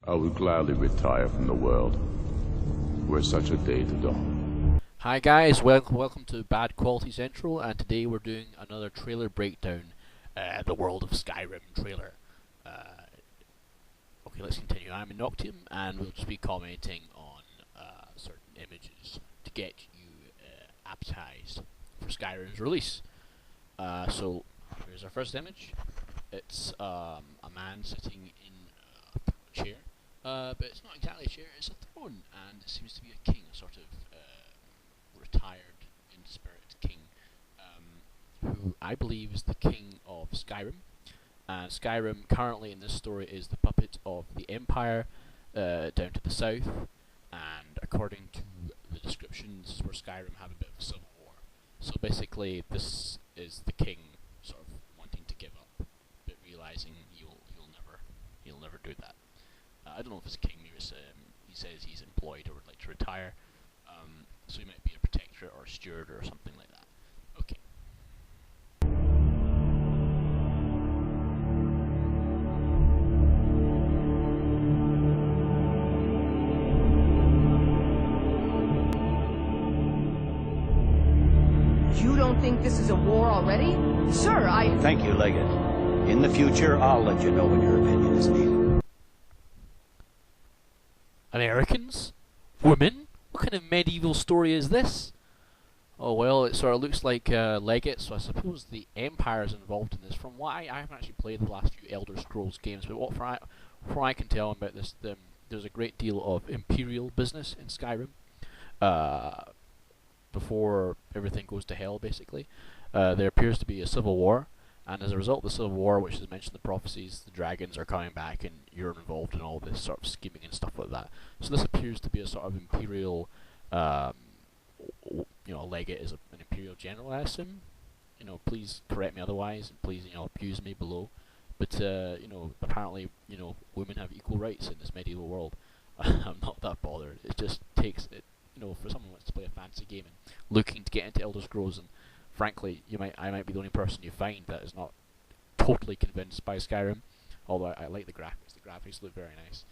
I would gladly retire from the world were such a day to dawn. Hi guys, welcome to Bad Quality Central, and today we're doing another trailer breakdown, the World of Skyrim trailer. Okay, let's continue. I'm unoctium, and we'll just be commenting on certain images to get you appetized for Skyrim's release. So, here's our first image. It's a man sitting in a chair, but it's not exactly a chair, it's a throne, and it seems to be a king, a sort of retired in spirit king, who I believe is the king of Skyrim. Skyrim currently in this story is the puppet of the Empire down to the south, and according to the description, this is where Skyrim have a bit of a civil war. So basically, this is the king sort of wanting to give up, but realizing he'll never do that. I don't know if it's a king. Maybe he says he's employed or would like to retire. So he might be a protectorate or a steward or something like that. Okay. You don't think this is a war already? Sir, Thank you, Legate. In the future, I'll let you know when your opinion is needed. Americans? Women? What kind of medieval story is this? Oh well, it sort of looks like Legate, so I suppose the Empire is involved in this. From what I haven't actually played the last few Elder Scrolls games, but from what I can tell about this, there's a great deal of Imperial business in Skyrim. Before everything goes to hell, basically. There appears to be a civil war, and as a result of the civil war, which is mentioned in the prophecies, the dragons are coming back, and you're involved in all this sort of scheming and stuff like that. So this appears to be a sort of imperial, Legate is an imperial general, I assume. Please correct me otherwise, and please, abuse me below. But apparently, women have equal rights in this medieval world. I'm not that bothered. It just takes it. For someone who wants to play a fancy game and looking to get into Elder Scrolls, and frankly, I might be the only person you find that is not totally convinced by Skyrim. Although I like the graphics. The graphics look very nice.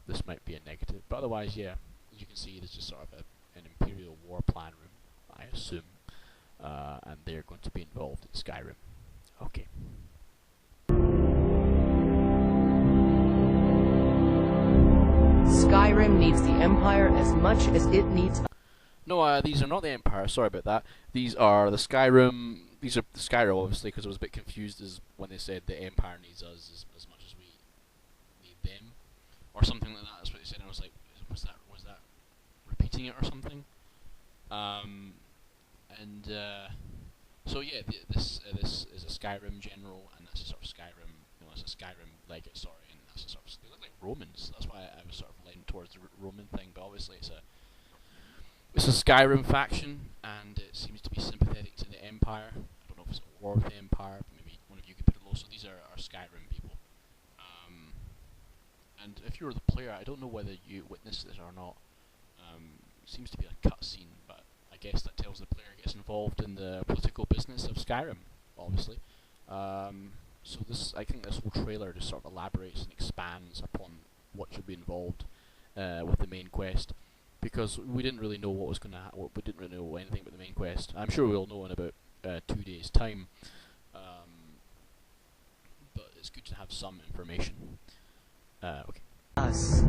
This might be a negative, but otherwise, yeah. As you can see, there's just sort of an Imperial war plan room, I assume, and they're going to be involved in Skyrim. Okay. Skyrim needs the Empire as much as it needs. No, these are not the Empire. Sorry about that. These are the Skyrim. These are the Skyrim, obviously, because I was a bit confused as when they said the Empire needs us as much as we need them, or something like that. That's what they said. And I was like, was that repeating it or something? So yeah, this is a Skyrim general, and that's a sort of Skyrim. It's a Skyrim Legate, sorry, and that's a sort of. They look like Romans. That's why I was sort of leaning towards the Roman thing, but obviously it's a Skyrim faction, and it seems to be sympathetic to the Empire. I don't know if it's a war with the Empire, but maybe one of you could put it low. So these are our Skyrim people. And if you were the player, I don't know whether you witnessed this or not. It seems to be a cutscene, but I guess that tells the player gets involved in the political business of Skyrim, obviously. So I think this whole trailer just sort of elaborates and expands upon what should be involved with the main quest, because we didn't really know what was going to happen. We didn't really know anything about the main quest. I'm sure we'll know in about 2 days' time, but it's good to have some information. Okay. Us.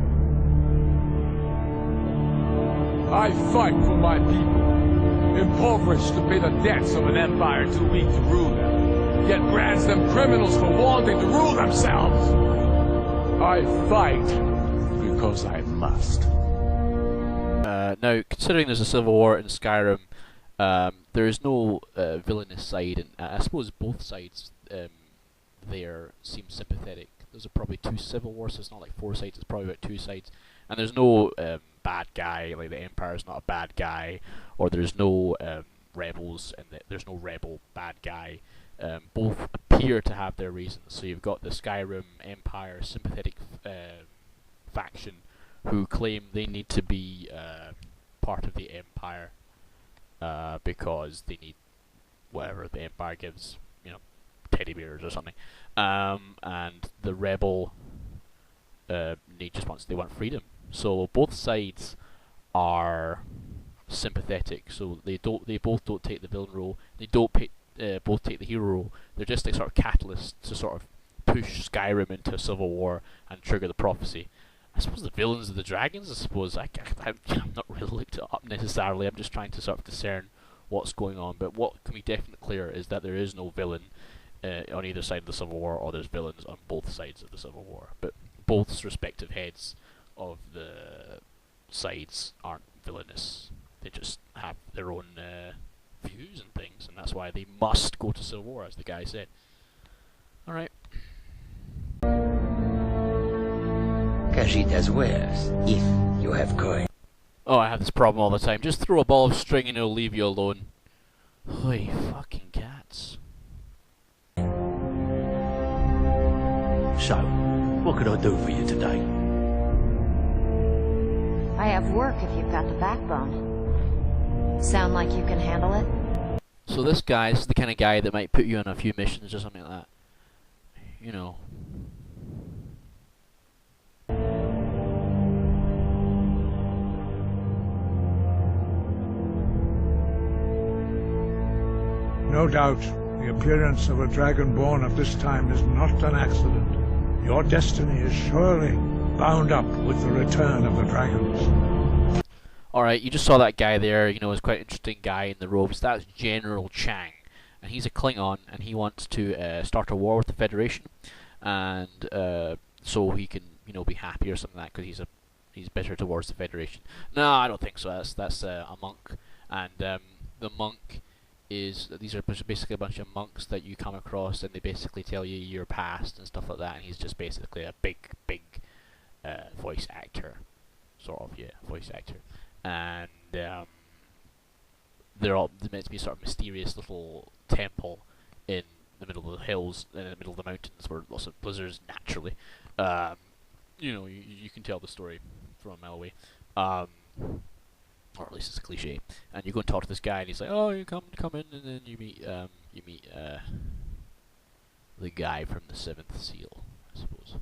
I fight for my people, impoverished to pay the debts of an empire too weak to rule them, yet brands them criminals for wanting to rule themselves. I fight because I must. Now, considering there's a civil war in Skyrim, there is no villainous side, and I suppose both sides there seem sympathetic. There's probably 2 civil wars, so it's not like 4 sides, it's probably about 2 sides. And there's no bad guy, like the Empire's not a bad guy, or there's no rebels, and there's no rebel bad guy. Both appear to have their reasons. So you've got the Skyrim Empire sympathetic faction who claim they need to be part of the Empire because they need whatever the Empire gives, teddy bears or something. And the rebel they want freedom. So both sides are sympathetic. So they both don't take the villain role. They don't both take the hero role. They're just like sort of catalysts to sort of push Skyrim into a civil war and trigger the prophecy. I suppose the villains of the dragons. I suppose I'm not really looked it up necessarily. I'm just trying to sort of discern what's going on. But what can be definitely clear is that there is no villain on either side of the civil war, or there's villains on both sides of the civil war. But both respective heads of the sides aren't villainous. They just have their own views and things, and that's why they must go to civil war, as the guy said. Alright. Khajiit has wares, if you have coin. Oh, I have this problem all the time. Just throw a ball of string and it'll leave you alone. Holy fucking cats. So, what could I do for you today? I have work if you've got the backbone. Sound like you can handle it? So this guy is the kind of guy that might put you on a few missions or something like that. You know. No doubt, the appearance of a dragonborn of this time is not an accident. Your destiny is surely bound up with the return of the dragons. Alright, you just saw that guy there, you know, he's quite an interesting guy in the robes. That's General Chang, and he's a Klingon, and he wants to start a war with the Federation, and so he can, you know, be happy or something like that, because he's better towards the Federation. No, I don't think so. That's a monk, and the monk these are basically a bunch of monks that you come across, and they basically tell you your past and stuff like that, and he's just basically a big voice actor, sort of, yeah, voice actor. And they're meant to be sort of mysterious little temple in the middle of the hills, in the middle of the mountains, where lots of blizzards naturally. You know, you can tell the story from a mile away. Or at least it's a cliche. And you go and talk to this guy, and he's like, "Oh, you come in," and then you meet the guy from the Seventh Seal, I suppose.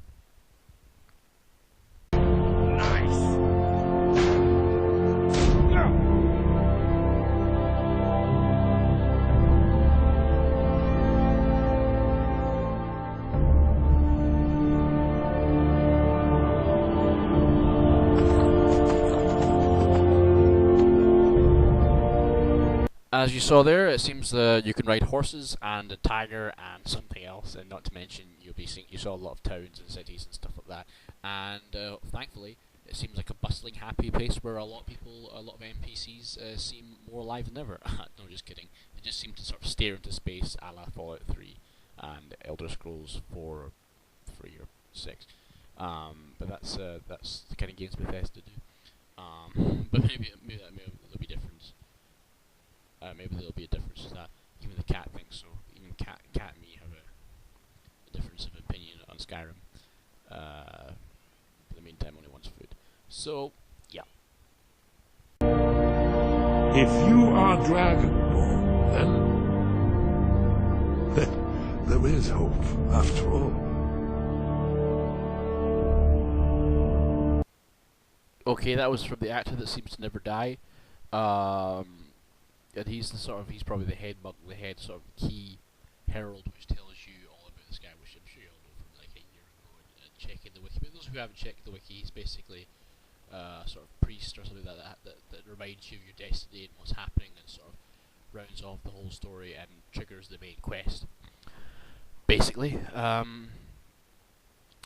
As you saw there, it seems you can ride horses and a tiger and something else, and not to mention you saw a lot of towns and cities and stuff like that. And thankfully, it seems like a bustling, happy place where a lot of NPCs seem more alive than ever. No, just kidding. They just seem to sort of stare into space, a la Fallout 3 and Elder Scrolls 4, 3 or 6. But that's the kind of games Bethesda do. But maybe there'll be difference. Maybe there'll be a difference to that. Even the cat thinks so. Even cat and me have a difference of opinion on Skyrim. For the meantime, only wants food. So, yeah. If you are Dragonborn, then there is hope, after all. Okay, that was from the actor that seems to never die. And he's probably the head sort of key herald, which tells you all about this guy, which I'm sure you all know from like a year ago and checking the wiki. But those who haven't checked the wiki, he's basically sort of priest or something like that reminds you of your destiny and what's happening, and sort of rounds off the whole story and triggers the main quest. Basically,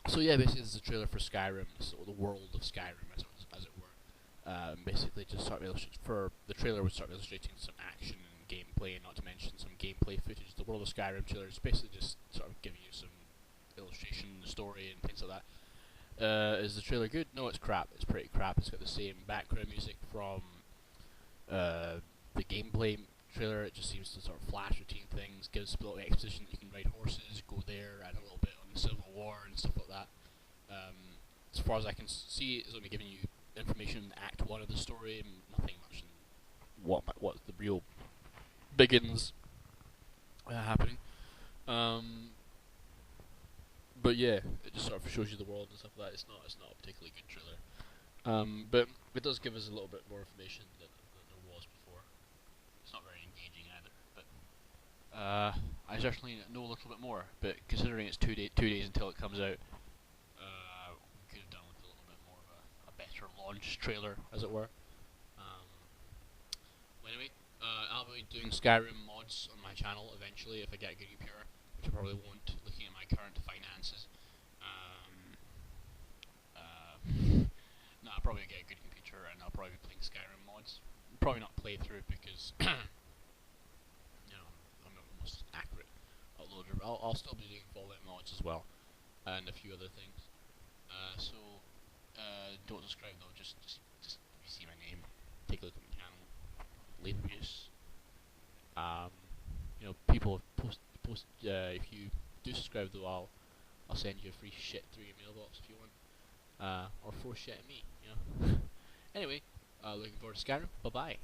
so yeah, basically this is a trailer for Skyrim, so the world of Skyrim, as it were. Basically, just sort of the trailer would start illustrating some action and gameplay, not to mention some gameplay footage. The world of Skyrim trailer is basically just sort of giving you some illustration, story, and things like that. Is the trailer good? No, it's crap. It's pretty crap. It's got the same background music from the gameplay trailer. It just seems to sort of flash routine things, gives a little exposition that you can ride horses, go there, and a little bit on the Civil War and stuff like that. As far as I can see, it's only giving you information in Act 1 of the story, and nothing much in what the real begins happening. But yeah, it just sort of shows you the world and stuff like that. It's not a particularly good trailer. But it does give us a little bit more information than there was before. It's not very engaging either, but I certainly know a little bit more. But considering it's 2 days until it comes out, we could have done with a little bit more of a better launch trailer, as it were. Well, anyway, I'll be doing Skyrim mods on my channel eventually if I get a good computer, which I probably won't, looking at my current finances. No, I'll probably get a good computer and I'll probably be playing Skyrim mods. Probably not play through because, you know, I'm not the most accurate uploader. But I'll still be doing Fallout mods as well, and a few other things. Don't subscribe though. Just if you see my name, take a look at my channel. Leave reviews. You know, people post. If you do subscribe though, I'll send you a free shit through your mailbox if you want. Or throw shit at me, you know. Anyway, looking forward to Skyrim. Bye bye.